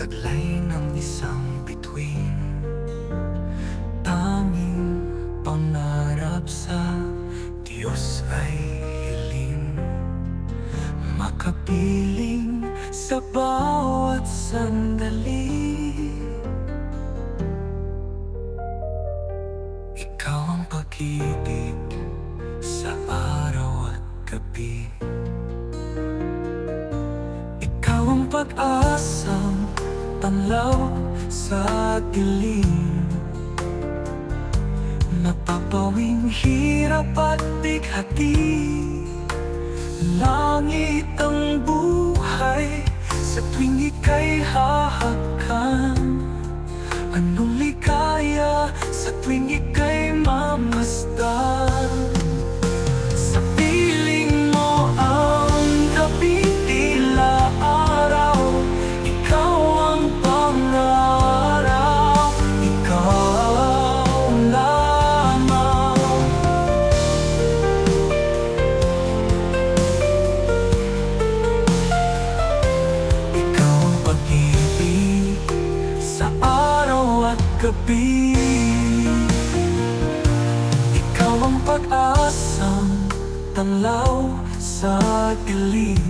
Taglay ng isang bituin, tanging pangarap sa Diyos ay hiling, makapiling sa bawat sandali. Ikaw ang pag-ibig sa araw at gabi, ikaw ang pag-asang tanlaw sa dilim, napapawing hirap at bighati. Langit ang buhay sa tuwing ika'y hahakan, anong ligaya sa tuwing ika'y mamasdan. Sa piling mo ang gabi tila araw, ikaw ang pangarap, ikaw lamang. Ikaw ang pag-ibig sa araw at gabi, ikaw ang pag-asang tanlaw sa dilim,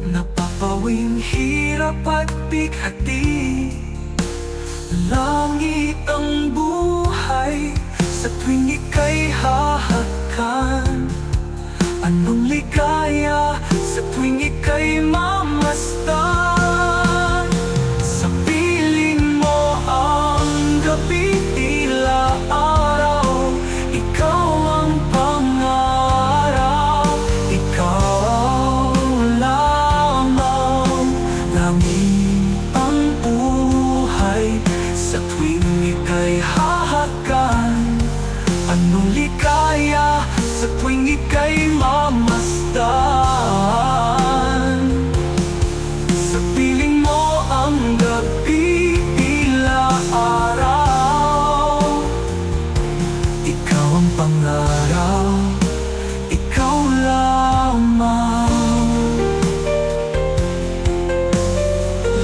napapawing hirap at bighati. Langit ang buhay sa tuwing ika'y hahakan, anong ligaya sa tuwing ika'y mamasdan. Sa piling mo ang gabi tila araw, ikaw ang pangarap, ikaw lamang. Langit ang buhay sa tuwing ika'y hahakan, anong ligaya sa tuwing ika'y mamasdan. Sa piling mo ang gabi tila araw, ikaw ang pangarap, ikaw lamang.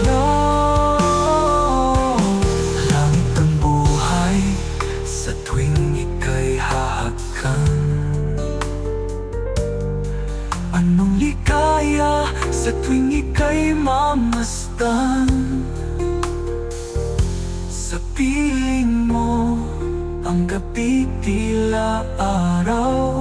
Langit ang buhay sa tuwing ika'y hahakan, anong ligaya sa tuwing ika'y mamasdan. Sa piling mo ang gabi tila araw,